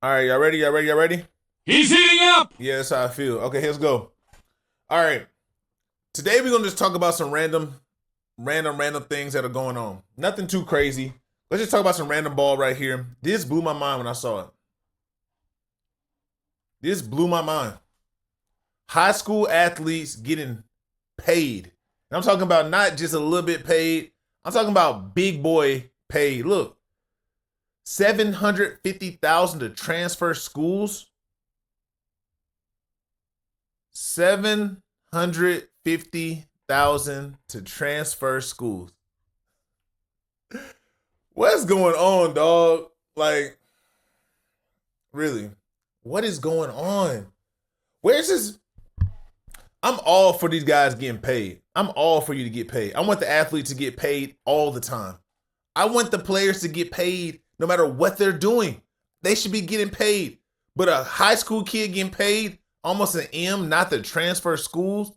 All right, y'all ready? Y'all ready? Y'all ready? He's heating up! Yeah, that's how I feel. Okay, let's go. All right. Today we're gonna just talk about some random things that are going on. Nothing too crazy. Let's just talk about some random ball right here. This blew my mind when I saw it. This blew my mind. High school athletes getting paid. And I'm talking about not just a little bit paid. I'm talking about big boy paid. Look, $750,000 to transfer schools. $750,000 to transfer schools. What's going on, dog? Like, really, what is going on? Where's this? I'm all for these guys getting paid. I'm all for you to get paid. I want the athletes to get paid all the time. I want the players to get paid no matter what they're doing. They should be getting paid. But a high school kid getting paid almost an M, not to transfer schools?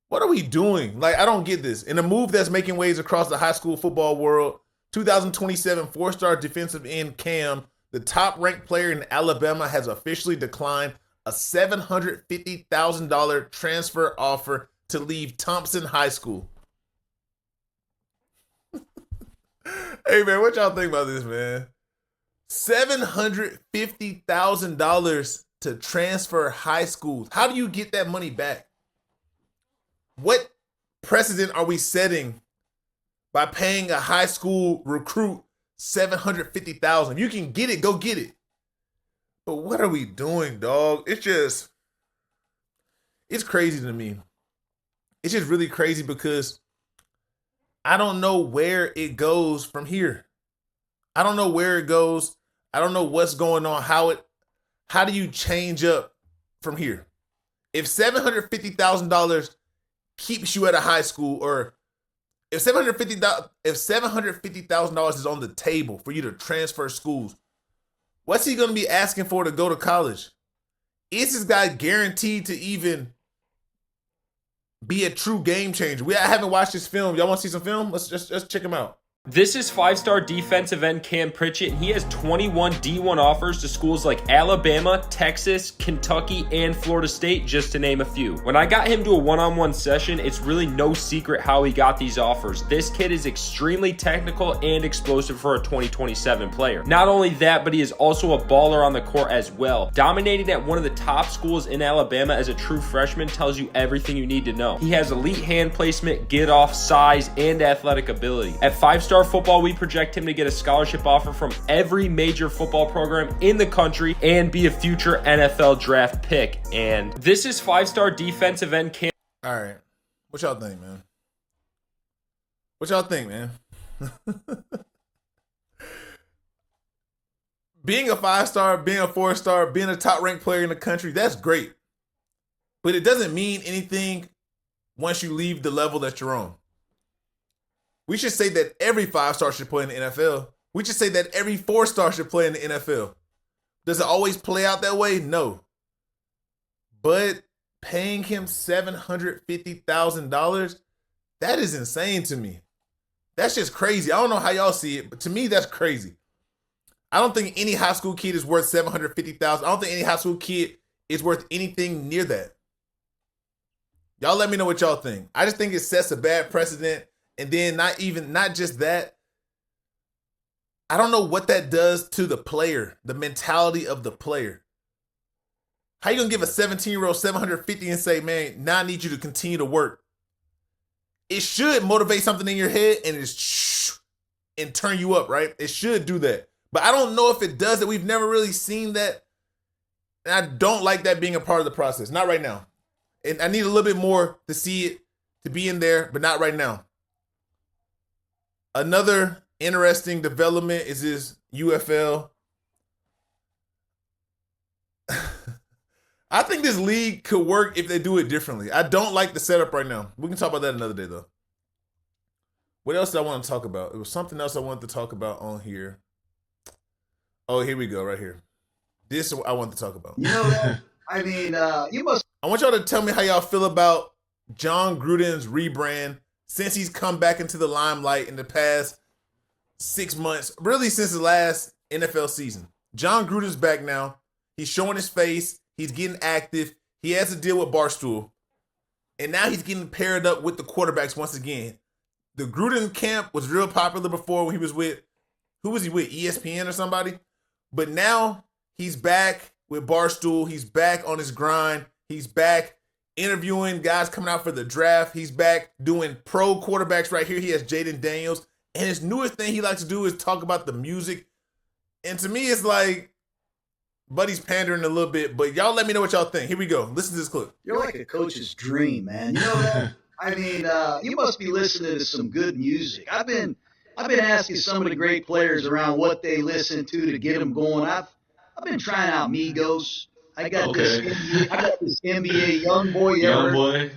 What are we doing? Like, I don't get this. In a move that's making waves across the high school football world, 2027 four-star defensive end Cam, the top-ranked player in Alabama, has officially declined a $750,000 transfer offer to leave Thompson High School. Hey, man, what y'all think about this, man? $750,000 to transfer high schools. How do you get that money back? What precedent are we setting by paying a high school recruit $750,000? If you can get it, go get it. But what are we doing, dog? It's crazy to me. It's just really crazy because I don't know where it goes from here. I don't know where it goes. I don't know what's going on. How do you change up from here? If $750,000 keeps you at a high school, or if $750,000 is on the table for you to transfer schools, what's he going to be asking for to go to college? Is this guy guaranteed to even be a true game changer? I haven't watched this film. Y'all want to see some film? Let's check him out. This is five-star defensive end Cam Pritchett, and he has 21 D1 offers to schools like Alabama, Texas, Kentucky, and Florida State, just to name a few. When I got him to a one-on-one session, it's really no secret how he got these offers. This kid is extremely technical and explosive for a 2027 player. Not only that, but he is also a baller on the court as well. Dominating at one of the top schools in Alabama as a true freshman tells you everything you need to know. He has elite hand placement, get-off, size, and athletic ability. At five-star football, we project him to get a scholarship offer from every major football program in the country and be a future NFL draft pick. And this is five-star defensive end Cam. All right. What y'all think, man? What y'all think, man? Being a five-star, being a four-star, being a top-ranked player in the country, that's great. But it doesn't mean anything once you leave the level that you're on. We should say that every five-star should play in the NFL. We should say that every four-star should play in the NFL. Does it always play out that way? No. But paying him $750,000, that is insane to me. That's just crazy. I don't know how y'all see it, but to me, that's crazy. I don't think any high school kid is worth $750,000. I don't think any high school kid is worth anything near that. Y'all let me know what y'all think. I just think it sets a bad precedent. And then not just that, I don't know what that does to the player, the mentality of the player. How you gonna give a 17-year-old 750 and say, man, now I need you to continue to work? It should motivate something in your head and turn you up, right? It should do that. But I don't know if it does it. We've never really seen that. And I don't like that being a part of the process. Not right now. And I need a little bit more to see it, to be in there, but not right now. Another interesting development is this UFL. I think this league could work if they do it differently. I don't like the setup right now. We can talk about that another day, though. What else did I want to talk about? It was something else I wanted to talk about on here. Oh, here we go, right here. This is what I wanted to talk about. You know, I mean, you must. I want y'all to tell me how y'all feel about Jon Gruden's rebrand since he's come back into the limelight in the past 6 months, really since the last NFL season. Jon Gruden's back now. He's showing his face. He's getting active. He has to deal with Barstool. And now he's getting paired up with the quarterbacks once again. The Gruden camp was real popular before when he was with, who was he with? ESPN or somebody? But now he's back with Barstool. He's back on his grind. He's back interviewing guys coming out for the draft. He's back doing pro quarterbacks right here. He has Jayden Daniels. And his newest thing he likes to do is talk about the music. And to me, it's like, Buddy's pandering a little bit, but y'all let me know what y'all think. Here we go. Listen to this clip. You're like a coach's dream, man. You know that? I mean, you must be listening to some good music. I've been asking some of the great players around what they listen to get them going. I've been trying out Migos. I got this NBA YoungBoy.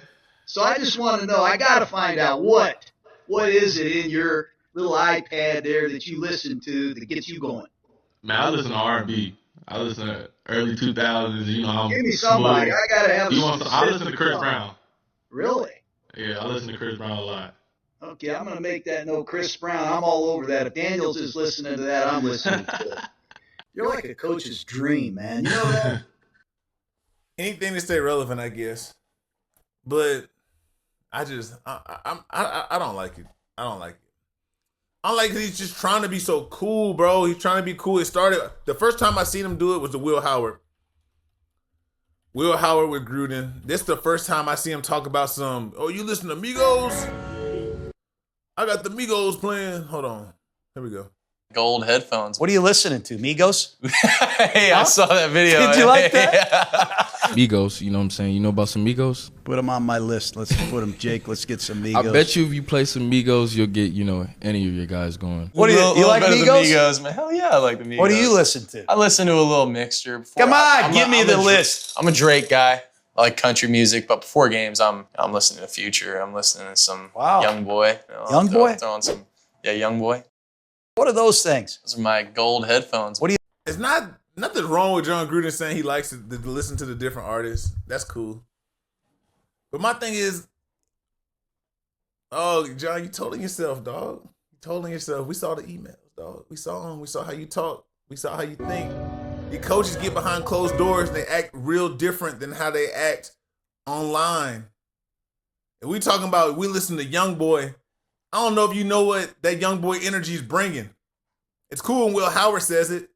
So I just want to know. I got to find out what is it in your little iPad there that you listen to that gets you going. Man, I listen to R&B. I listen to early 2000s. You know, give me somebody. I gotta have. I listen to Chris Brown. Really? Yeah, I listen to Chris Brown a lot. Okay, I'm gonna make that note. Chris Brown. I'm all over that. If Daniels is listening to that, I'm listening to it. You're like a coach's dream, man. You know that? Anything to stay relevant, I guess. But I don't like it. I don't like it. I don't like it. He's just trying to be so cool, bro. He's trying to be cool. It started, the first time I seen him do it was the Will Howard with Gruden. This is the first time I see him talk about you listen to Migos? I got the Migos playing. Hold on. Here we go. Gold headphones. What are you listening to, Migos? Hey, I saw that video. Did you like that? Migos, you know what I'm saying? You know about some Migos? Put them on my list. Let's put them, Jake. Let's get some Migos. I bet you if you play some Migos, you'll get, any of your guys going. What do you like Migos? Migos, man. Hell yeah, I like the Migos. What do you listen to? I listen to a little mixture. Come on, give me the list. I'm a Drake guy. I like country music, but before games, I'm listening to Future. I'm listening to some YoungBoy. YoungBoy? Throwing some, YoungBoy. What are those things? Those are my gold headphones. What do you? It's nothing wrong with Jon Gruden saying he likes to listen to the different artists. That's cool. But my thing is, John, you told on yourself, dog. You told on yourself. We saw the emails, dog. We saw them. We saw how you talk. We saw how you think. Your coaches get behind closed doors and they act real different than how they act online. And we talking about, we listen to YoungBoy. I don't know if you know what that YoungBoy energy is bringing. It's cool when Will Howard says it.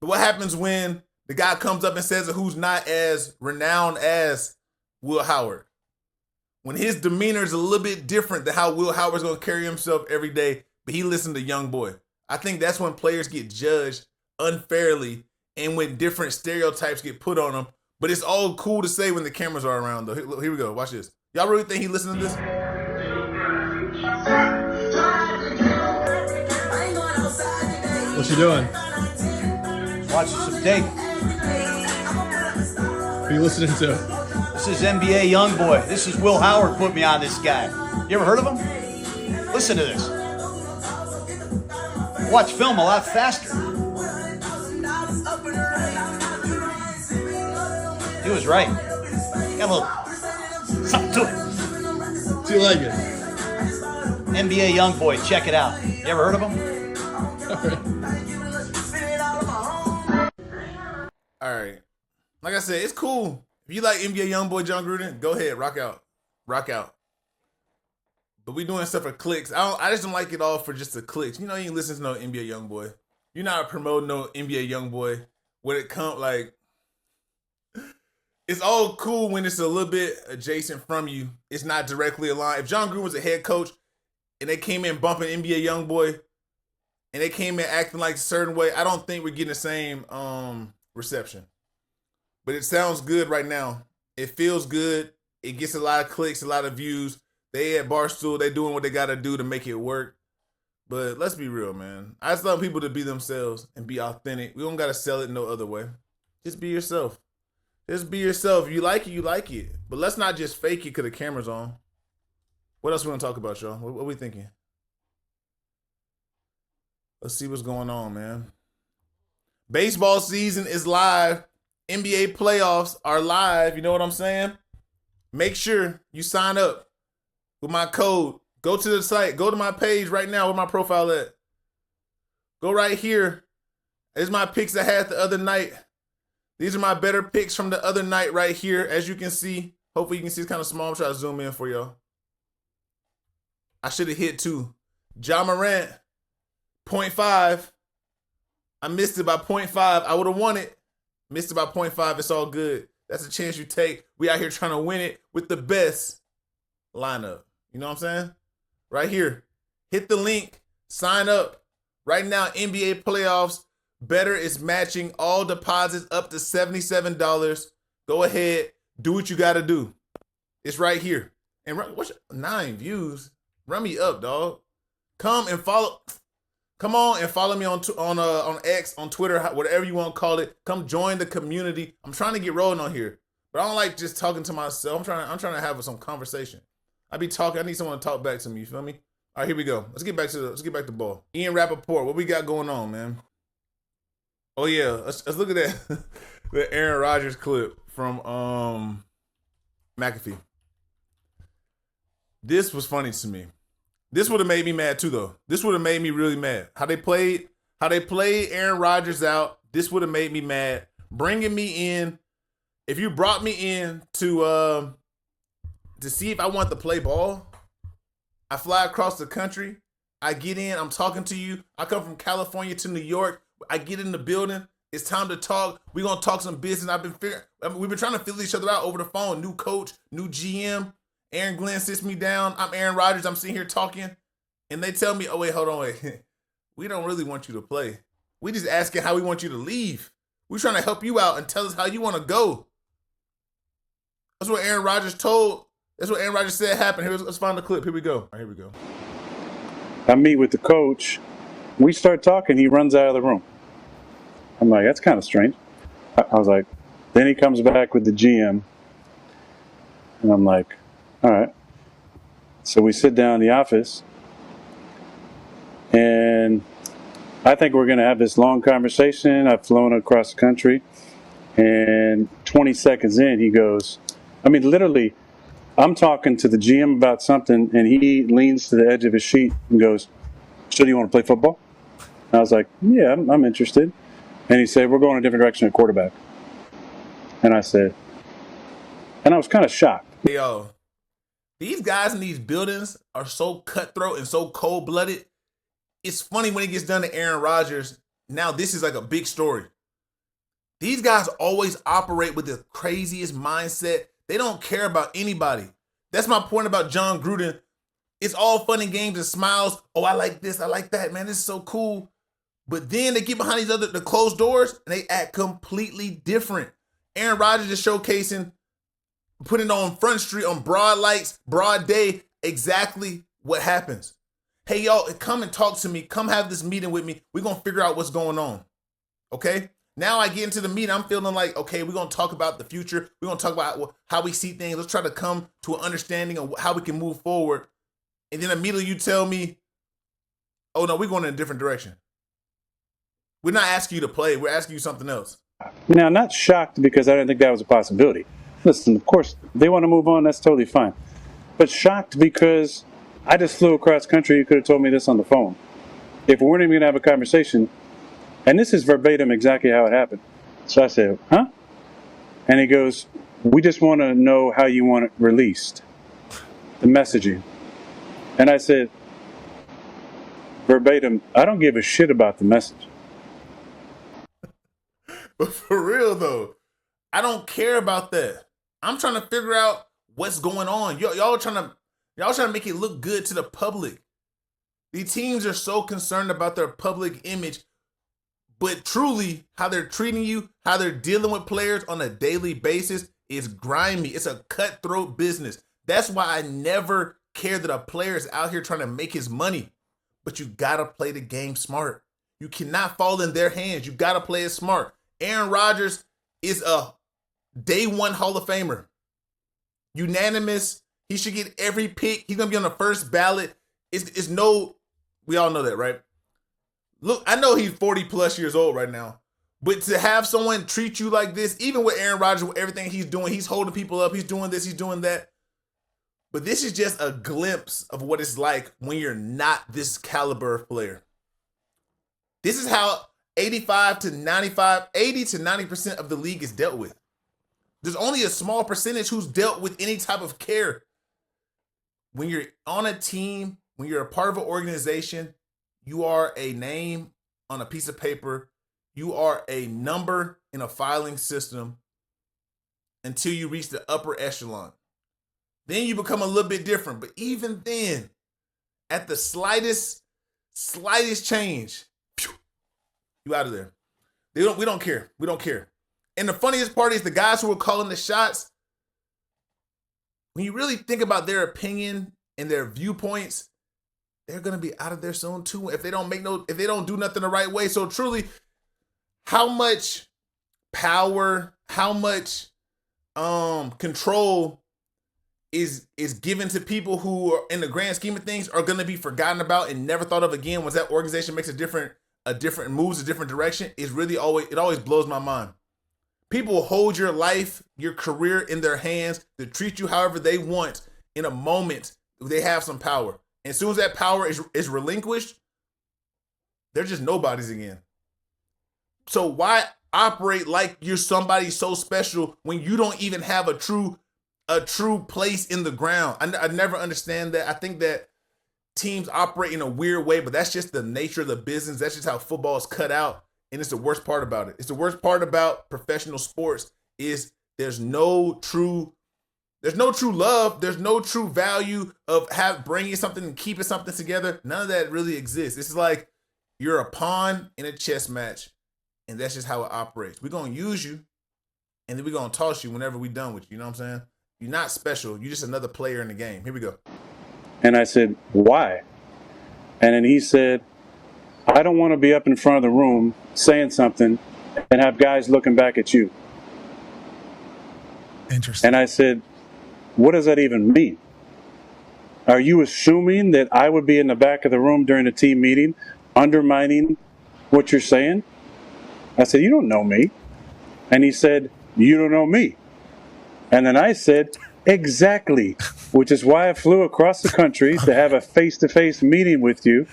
But what happens when the guy comes up and says it who's not as renowned as Will Howard? When his demeanor is a little bit different than how Will Howard's going to carry himself every day, but he listened to YoungBoy. I think that's when players get judged unfairly and when different stereotypes get put on them. But it's all cool to say when the cameras are around, though. Here we go. Watch this. Y'all really think he listened to this? What you doing? Watching some tape. Who you listening to? This is NBA YoungBoy. This is Will Howard put me on this guy. You ever heard of him? Listen to this. Watch film a lot faster. He was right. Got a little something to it. Do you like it? NBA YoungBoy, check it out. You ever heard of him? All right. Like I said, it's cool. If you like NBA YoungBoy Jon Gruden, go ahead, rock out. Rock out. But we doing stuff for clicks. I just don't like it all for just the clicks. You ain't listen to no NBA YoungBoy. You're not promoting no NBA YoungBoy. When it comes, like, it's all cool when it's a little bit adjacent from you. It's not directly aligned. If Jon Gruden was a head coach and they came in bumping NBA YoungBoy and they came in acting like a certain way, I don't think we're getting the same reception. But it sounds good right now. It feels good. It gets a lot of clicks, a lot of views. They at Barstool, they doing what they got to do to make it work. But let's be real, man. I just love people to be themselves and be authentic. We don't got to sell it no other way. Just be yourself. Just be yourself. If you like it, you like it. But let's not just fake it because the camera's on. What else we want to talk about, y'all? What we thinking? Let's see what's going on, man. Baseball season is live. NBA playoffs are live. You know what I'm saying? Make sure you sign up with my code. Go to the site. Go to my page right now. Where my profile at? Go right here. These are my picks I had the other night. These are my better picks from the other night right here, as you can see. Hopefully you can see it's kind of small. I'm trying to zoom in for y'all. I should have hit 2. Ja Morant, 0.5. I missed it by 0.5. I would have won it. Missed it by 0.5. It's all good. That's a chance you take. We out here trying to win it with the best lineup. You know what I'm saying? Right here. Hit the link. Sign up. Right now, NBA playoffs. Better is matching all deposits up to $77. Go ahead. Do what you got to do. It's right here. And what's 9 views? Run me up, dog. Come and follow. Come on and follow me on X, on Twitter, whatever you want to call it. Come join the community. I'm trying to get rolling on here, but I don't like just talking to myself. I'm trying to have some conversation. I be talking. I need someone to talk back to me. You feel me? All right, here we go. Let's get back to ball. Ian Rappaport, what we got going on, man? Oh yeah, let's look at that the Aaron Rodgers clip from McAfee. This was funny to me. This would have made me mad too, though. This would have made me really mad. How they played Aaron Rodgers out. This would have made me mad. Bringing me in, if you brought me in to see if I want to play ball, I fly across the country. I get in. I'm talking to you. I come from California to New York. I get in the building. It's time to talk. We're gonna talk some business. We've been trying to feel each other out over the phone. New coach, new GM. Aaron Glenn sits me down. I'm Aaron Rodgers. I'm sitting here talking. And they tell me, oh, wait, hold on, wait. We don't really want you to play. We just asking how we want you to leave. We're trying to help you out and tell us how you want to go. That's what Aaron Rodgers told. That's what Aaron Rodgers said happened. Let's find the clip. Here we go. All right, here we go. I meet with the coach. We start talking. He runs out of the room. I'm like, that's kind of strange. I was like, then he comes back with the GM. And I'm like, all right. So we sit down in the office. And I think we're going to have this long conversation. I've flown across the country. And 20 seconds in, he goes, I mean, literally, I'm talking to the GM about something, and he leans to the edge of his sheet and goes, so do you want to play football? And I was like, yeah, I'm interested. And he said, we're going a different direction at quarterback. And I said, and I was kind of shocked. Hey, yo, these guys in these buildings are so cutthroat and so cold-blooded. It's funny when it gets done to Aaron Rodgers. Now this is like a big story. These guys always operate with the craziest mindset. They don't care about anybody. That's my point about Jon Gruden. It's all fun and games and smiles. Oh, I like this. I like that, man. This is so cool. But then they get behind the closed doors and they act completely different. Aaron Rodgers is showcasing, putting on Front Street on broad lights, broad day, exactly what happens. Hey, y'all, come and talk to me. Come have this meeting with me. We're going to figure out what's going on. Okay? Now I get into the meeting. I'm feeling like, okay, we're going to talk about the future. We're going to talk about how we see things. Let's try to come to an understanding of how we can move forward. And then immediately you tell me, oh, no, we're going in a different direction. We're not asking you to play. We're asking you something else. Now, not shocked because I didn't think that was a possibility. Listen, of course, they want to move on. That's totally fine. But shocked because I just flew across country. You could have told me this on the phone. If we weren't even going to have a conversation, and this is verbatim exactly how it happened. So I said, huh? And he goes, we just want to know how you want it released, the messaging. And I said, verbatim, I don't give a shit about the message. But for real, though, I don't care about that. I'm trying to figure out what's going on. Y'all trying to make it look good to the public. These teams are so concerned about their public image, but truly how they're treating you, how they're dealing with players on a daily basis is grimy. It's a cutthroat business. That's why I never care that a player is out here trying to make his money. But you got to play the game smart. You cannot fall in their hands. You got to play it smart. Aaron Rodgers is a day one Hall of Famer. Unanimous. He should get every pick. He's going to be on the first ballot. It's no, we all know that, right? Look, I know he's 40 plus years old right now, but to have someone treat you like this, even with Aaron Rodgers, with everything he's doing, he's holding people up, he's doing this, he's doing that. But this is just a glimpse of what it's like when you're not this caliber of player. This is how 85 to 95, 80 to 90% of the league is dealt with. There's only a small percentage who's dealt with any type of care. When you're on a team, when you're a part of an organization, you are a name on a piece of paper. You are a number in a filing system until you reach the upper echelon. Then you become a little bit different. But even then, at the slightest change, you out of there. We don't care. We don't care. And the funniest part is the guys who are calling the shots, when you really think about their opinion and their viewpoints, they're gonna be out of there soon too if they don't do nothing the right way. So truly, how much power, how much control is given to people who are, in the grand scheme of things, are gonna be forgotten about and never thought of again once that organization makes a different moves a different direction, is really always blows my mind. People hold your life, your career in their hands to treat you however they want in a moment. They have some power. And as soon as that power is relinquished, they're just nobodies again. So why operate like you're somebody so special when you don't even have a true place in the ground? I never understand that. I think that teams operate in a weird way, but that's just the nature of the business. That's just how football is cut out. And it's the worst part about it. It's the worst part about professional sports is there's no true love. There's no true value of bringing something and keeping something together. None of that really exists. It's like you're a pawn in a chess match, and that's just how it operates. We're going to use you, and then we're going to toss you whenever we're done with you. You know what I'm saying? You're not special. You're just another player in the game. Here we go. And I said, why? And then he said, I don't want to be up in front of the room saying something and have guys looking back at you. Interesting. And I said, what does that even mean? Are you assuming that I would be in the back of the room during a team meeting undermining what you're saying? I said, you don't know me. And he said, you don't know me. And then I said, exactly, which is why I flew across the country to have a face-to-face meeting with you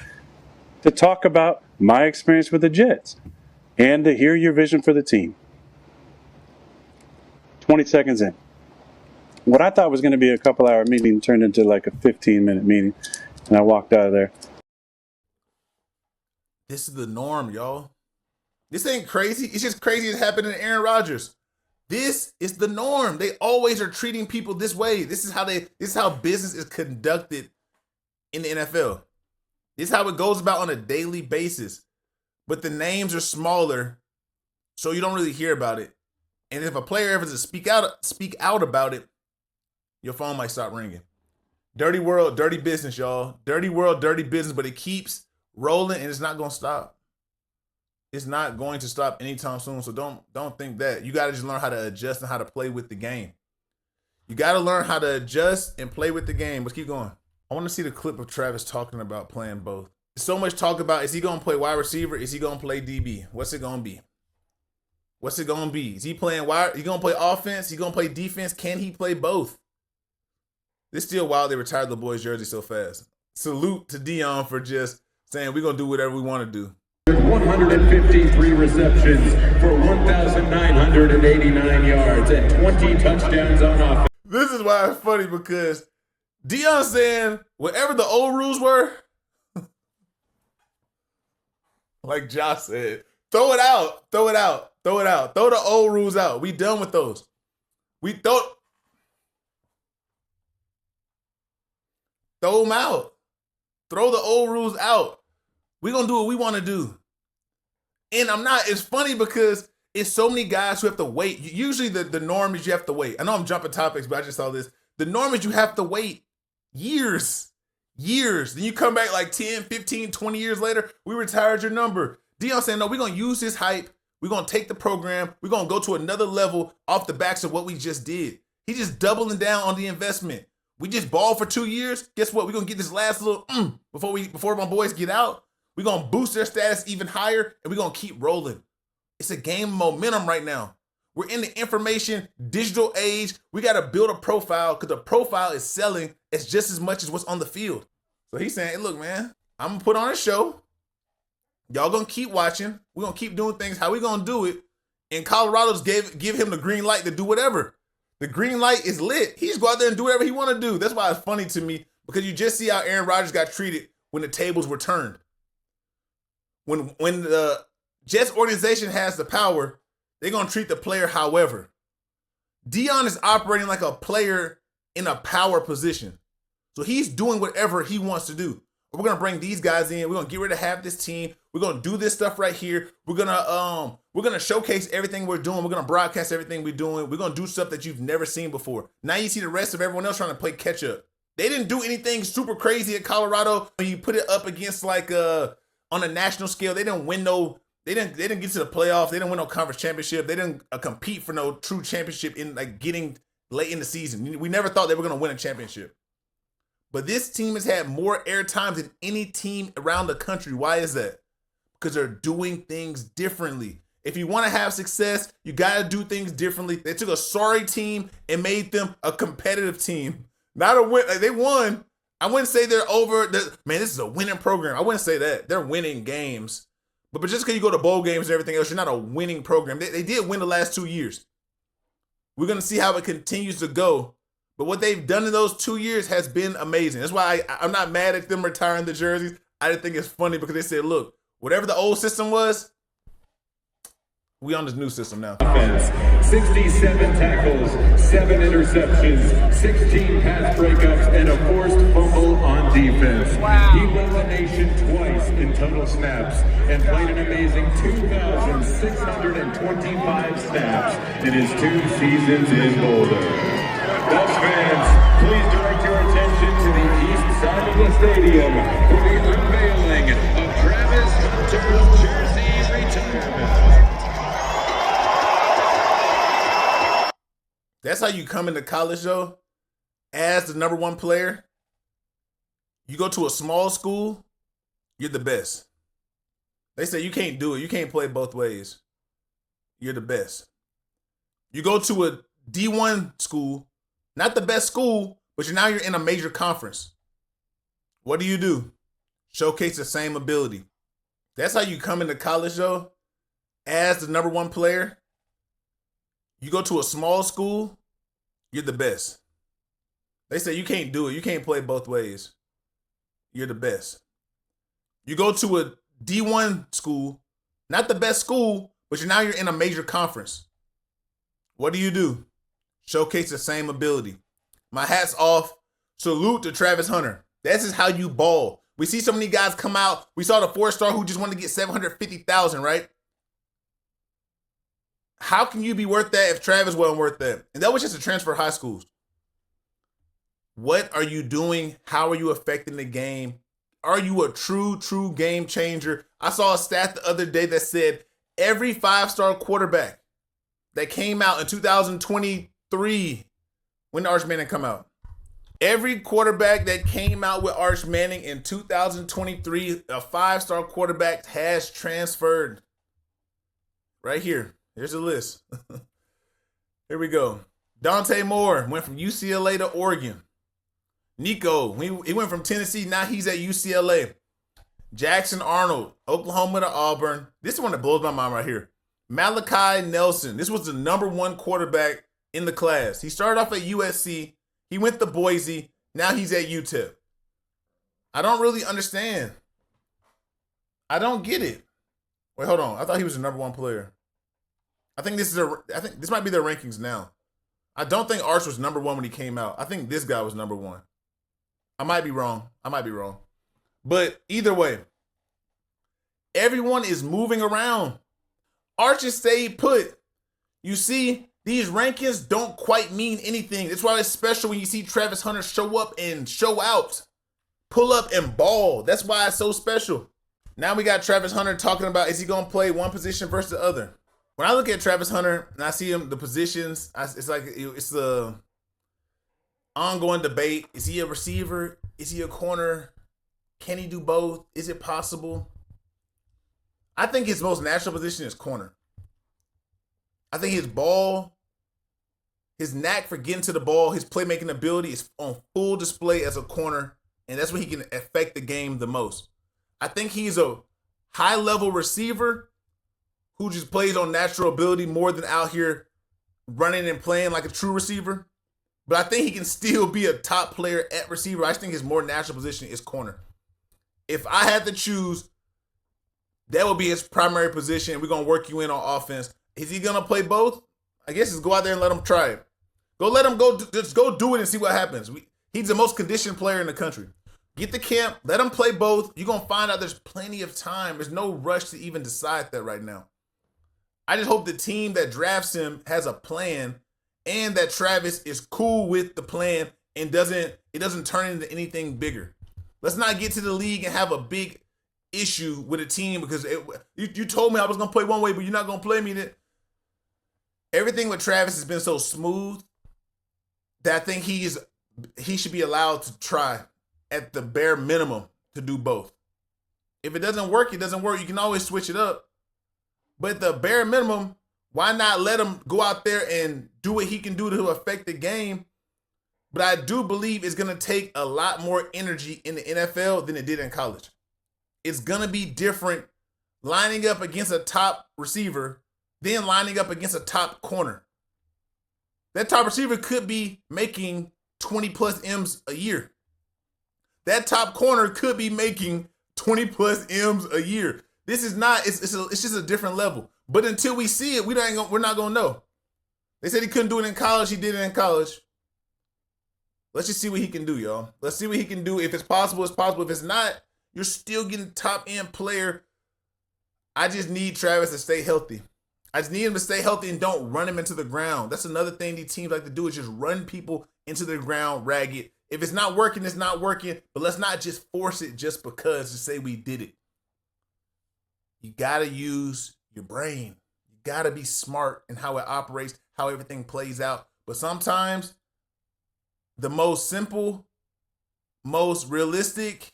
to talk about my experience with the Jets and to hear your vision for the team. 20 seconds in. What I thought was going to be a couple-hour meeting turned into like a 15-minute meeting, and I walked out of there. This is the norm, y'all. This ain't crazy. It's just crazy it's happening to Aaron Rodgers. This is the norm. They always are treating people this way. This is how business is conducted in the NFL. This is how it goes about on a daily basis. But the names are smaller, so you don't really hear about it. And if a player ever to speak out about it, your phone might stop ringing. Dirty world, dirty business, y'all. Dirty world, dirty business, but it keeps rolling and it's not going to stop. It's not going to stop anytime soon, so don't think that. You got to just learn how to adjust and how to play with the game. You got to learn how to adjust and play with the game. Let's keep going. I want to see the clip of Travis talking about playing both. There's so much talk about, is he going to play wide receiver? Is he going to play DB? What's it going to be? What's it going to be? Is he playing wide? He going to play offense? He going to play defense? Can he play both? It's still wild they retired the boy's jersey so fast. Salute to Dion for just saying we're going to do whatever we want to do. 153 receptions for 1,989 yards and 20 touchdowns on offense. This is why it's funny, because Dion saying whatever the old rules were, like Josh said, throw it out, throw it out, throw it out. Throw the old rules out. We done with those. Throw them out. Throw the old rules out. We're going to do what we want to do. And it's funny because it's so many guys who have to wait. Usually the norm is you have to wait. I know I'm jumping topics, but I just saw this. The norm is you have to wait years. Then you come back like 10, 15, 20 years later, we retired your number. Dion saying, no, we're going to use this hype. We're going to take the program. We're going to go to another level off the backs of what we just did. He's just doubling down on the investment. We just balled for 2 years. Guess what? We're going to get this last little before my boys get out. We're going to boost their status even higher, and we're going to keep rolling. It's a game of momentum right now. We're in the information digital age. We got to build a profile because the profile is selling as just as much as what's on the field. So he's saying, hey, look, man, I'm going to put on a show. Y'all gonna keep watching. We're gonna keep doing things. How we gonna do it? And Colorado's give him the green light to do whatever. The green light is lit. He just go out there and do whatever he want to do. That's why it's funny to me, because you just see how Aaron Rodgers got treated when the tables were turned. When the Jets organization has the power, they're gonna treat the player however. Deion is operating like a player in a power position. So he's doing whatever he wants to do. We're gonna bring these guys in. We're gonna get rid of half this team. We're gonna do this stuff right here. We're gonna showcase everything we're doing. We're gonna broadcast everything we're doing. We're gonna do stuff that you've never seen before. Now you see the rest of everyone else trying to play catch up. They didn't do anything super crazy at Colorado. When you put it up against like on a national scale, they didn't win no. They didn't get to the playoffs. They didn't win no conference championship. They didn't compete for no true championship in like getting late in the season. We never thought they were gonna win a championship. But this team has had more airtime than any team around the country. Why is that? Because they're doing things differently. If you want to have success, you got to do things differently. They took a sorry team and made them a competitive team. Not a win. Like, they won. I wouldn't say they're over. Man, this is a winning program. I wouldn't say that. They're winning games. But just because you go to bowl games and everything else, you're not a winning program. They did win the last 2 years. We're going to see how it continues to go. But what they've done in those 2 years has been amazing. That's why I'm not mad at them retiring the jerseys. I just think it's funny because they said, look, whatever the old system was, we on this new system now. 67 tackles, 7 interceptions, 16 pass breakups, and a forced fumble on defense. Wow. He led the nation twice in total snaps and played an amazing 2,625 snaps in his 2 seasons in Boulder. Thus, fans, please direct your attention to the east side of the stadium for the unveiling of Travis Hunter's jersey retirement. That's how you come into college, though, as the number 1 player. You go to a small school, you're the best. They say you can't do it. You can't play both ways. You're the best. You go to a D1 school, not the best school, but you're in a major conference. What do? Showcase the same ability. That's how you come into college, though, as the number 1 player. You go to a small school, you're the best. They say you can't do it. You can't play both ways. You're the best. You go to a D1 school, not the best school, but you're in a major conference. What do? Showcase the same ability. My hat's off. Salute to Travis Hunter. This is how you ball. We see so many guys come out. We saw the 4-star who just wanted to get $750,000, right? How can you be worth that if Travis wasn't worth that? And that was just a transfer of high schools. What are you doing? How are you affecting the game? Are you a true game changer? I saw a stat the other day that said every 5-star quarterback that came out in 2023, when did Arch Manning come out? Every quarterback that came out with Arch Manning in 2023, a 5-star quarterback has transferred. Right here. Here's a list. Here we go. Dante Moore went from UCLA to Oregon. Nico, he went from Tennessee. Now he's at UCLA. Jackson Arnold, Oklahoma to Auburn. This is one that blows my mind right here. Malachi Nelson. This was the number 1 quarterback in the class. He started off at USC. He went to Boise. Now he's at UTEP. I don't really understand. I don't get it. Wait, hold on. I thought he was the number 1 player. I think this might be their rankings now. I don't think Arch was number 1 when he came out. I think this guy was number 1. I might be wrong. But either way, everyone is moving around. Arch has stayed put. You see, these rankings don't quite mean anything. That's why it's special when you see Travis Hunter show up and show out, pull up and ball. That's why it's so special. Now we got Travis Hunter talking about, is he going to play one position versus the other? When I look at Travis Hunter and I see him, the positions, it's like it's the ongoing debate. Is he a receiver? Is he a corner? Can he do both? Is it possible? I think his most natural position is corner. I think his knack for getting to the ball, his playmaking ability is on full display as a corner, and that's when he can affect the game the most. I think he's a high-level receiver who just plays on natural ability more than out here running and playing like a true receiver. But I think he can still be a top player at receiver. I just think his more natural position is corner. If I had to choose, that would be his primary position. We're going to work you in on offense. Is he going to play both? I guess just go out there and let him try it. Go let him go. Just go do it and see what happens. He's the most conditioned player in the country. Get the camp. Let him play both. You're going to find out there's plenty of time. There's no rush to even decide that right now. I just hope the team that drafts him has a plan and that Travis is cool with the plan and it doesn't turn into anything bigger. Let's not get to the league and have a big issue with a team because you told me I was going to play one way, but you're not going to play me. Everything with Travis has been so smooth that I think he should be allowed to try at the bare minimum to do both. If it doesn't work, it doesn't work. You can always switch it up. But at the bare minimum, why not let him go out there and do what he can do to affect the game? But I do believe it's going to take a lot more energy in the NFL than it did in college. It's going to be different lining up against a top receiver than lining up against a top corner. That top receiver could be making 20 plus M's a year. That top corner could be making 20 plus M's a year. This is not, it's just a different level. But until we see it, we're not going to know. They said he couldn't do it in college. He did it in college. Let's just see what he can do, y'all. Let's see what he can do. If it's possible, it's possible. If it's not, you're still getting top-end player. I just need Travis to stay healthy. I just need him to stay healthy and don't run him into the ground. That's another thing these teams like to do is just run people into the ground ragged. If it's not working, it's not working. But let's not just force it just because to say we did it. You got to use your brain. You got to be smart in how it operates, how everything plays out. But sometimes the most simple, most realistic,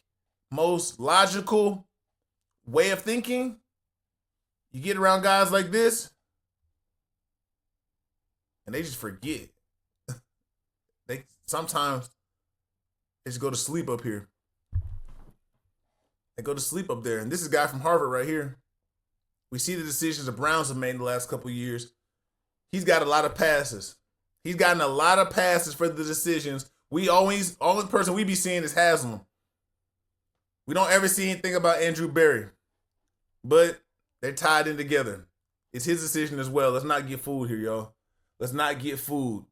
most logical way of thinking, you get around guys like this, and they just forget. Sometimes they just go to sleep up here. They go to sleep up there. And this is a guy from Harvard right here. We see the decisions the Browns have made in the last couple of years. He's got a lot of passes. He's gotten a lot of passes for the decisions. Only person we be seeing is Haslam. We don't ever see anything about Andrew Berry. But they're tied in together. It's his decision as well. Let's not get fooled here, y'all. Let's not get fooled.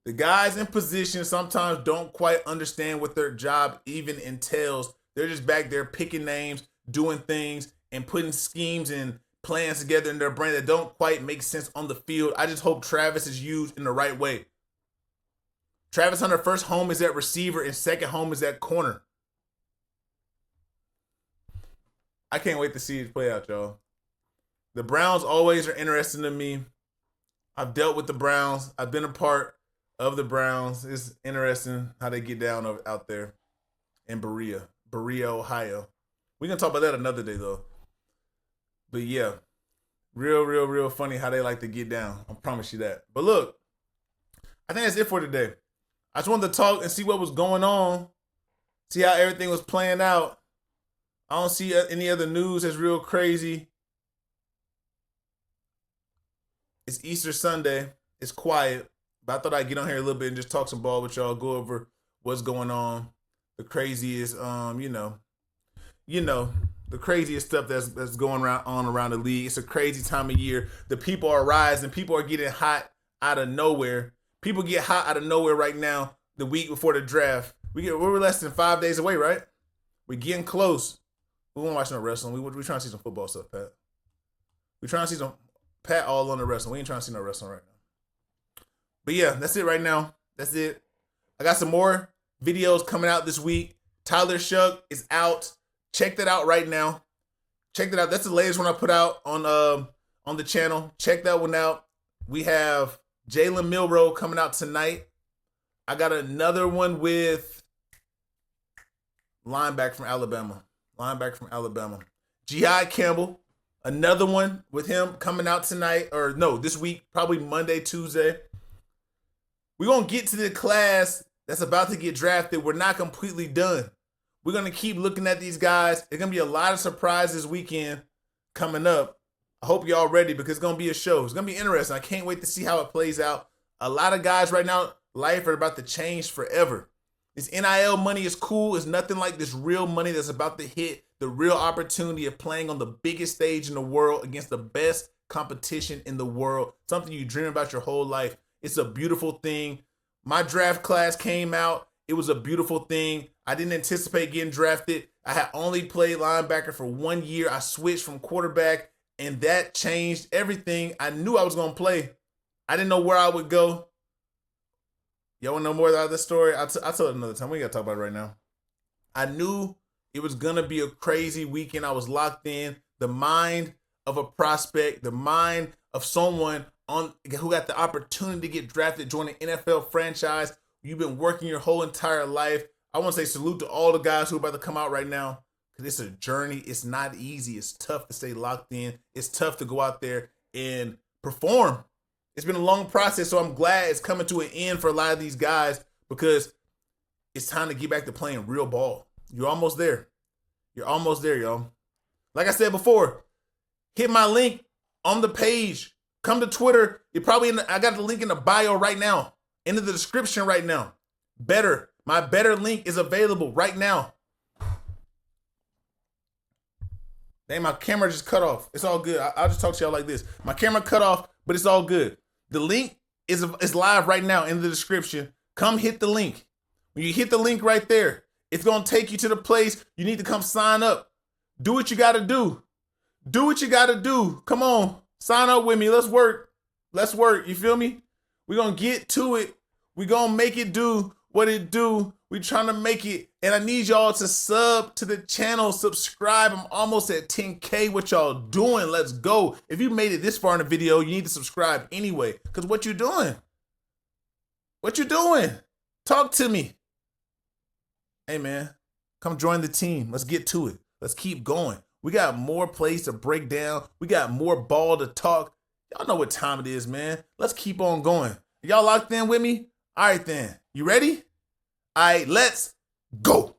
The guys in position sometimes don't quite understand what their job even entails. They're just back there picking names, doing things, and putting schemes and plans together in their brain that don't quite make sense on the field. I just hope Travis is used in the right way. Travis Hunter's first home is at receiver and second home is at corner. I can't wait to see it play out, y'all. The Browns always are interesting to me. I've dealt with the Browns. I've been a part of the Browns. It's interesting how they get down out there in Berea, Ohio. We're going to talk about that another day, though. But yeah, real funny how they like to get down. I promise you that. But look, I think that's it for today. I just wanted to talk and see what was going on, see how everything was playing out. I don't see any other news that's real crazy. It's Easter Sunday. It's quiet. But I thought I'd get on here a little bit and just talk some ball with y'all, go over what's going on. The craziest, the craziest stuff that's going on around the league. It's a crazy time of year. The people are rising. People are getting hot out of nowhere. People get hot out of nowhere right now the week before the draft. We're less than 5 days away, right? We're getting close. We won't watch no wrestling. We're trying to see some football stuff, Pat. We're trying to see some Pat all on the wrestling. We ain't trying to see no wrestling right now. But yeah, that's it right now. That's it. I got some more videos coming out this week. Tyler Shuck is out. Check that out right now. Check that out. That's the latest one I put out on the channel. Check that one out. We have Jalen Milroe coming out tonight. I got another one with linebacker from Alabama. G.I. Campbell. Another one with him coming out tonight. Or no, this week. Probably Monday, Tuesday. We're going to get to the class that's about to get drafted. We're not completely done. We're going to keep looking at these guys. There's going to be a lot of surprises this weekend. coming up. I hope y'all ready because it's going to be a show. It's going to be interesting. I can't wait to see how it plays out. A lot of guys right now, life are about to change forever. This NIL money is cool. It's nothing like this real money that's about to hit, the real opportunity of playing on the biggest stage in the world against the best competition in the world, something you dream about your whole life. It's a beautiful thing. My draft class came out. It was a beautiful thing. I didn't anticipate getting drafted. I had only played linebacker for 1 year. I switched from quarterback, and that changed everything. I knew I was going to play. I didn't know where I would go. Y'all want to know more about this story? I'll tell it another time. We got to talk about it right now. I knew it was going to be a crazy weekend. I was locked in. The mind of a prospect, the mind of someone who got the opportunity to get drafted, join an NFL franchise. You've been working your whole entire life. I want to say salute to all the guys who are about to come out right now because it's a journey. It's not easy. It's tough to stay locked in. It's tough to go out there and perform. It's been a long process, so I'm glad it's coming to an end for a lot of these guys because it's time to get back to playing real ball. You're almost there. You're almost there, y'all. Like I said before, hit my link on the page. Come to Twitter. I got the link in the bio right now, in the description right now. My better link is available right now. Dang, my camera just cut off. It's all good. I'll just talk to y'all like this. My camera cut off, but it's all good. The link is live right now in the description. Come hit the link. When you hit the link right there, it's going to take you to the place you need to come sign up. Do what you got to do. Do what you got to do. Come on. Sign up with me. Let's work. Let's work. You feel me? We're going to get to it. We're going to make it do what it do. We're trying to make it. And I need y'all to sub to the channel. Subscribe. I'm almost at 10K. What y'all doing? Let's go. If you made it this far in the video, you need to subscribe anyway. Because what you doing? What you doing? Talk to me. Hey, man. Come join the team. Let's get to it. Let's keep going. We got more plays to break down. We got more ball to talk. Y'all know what time it is, man. Let's keep on going. Y'all locked in with me? All right, then. You ready? All right, let's go.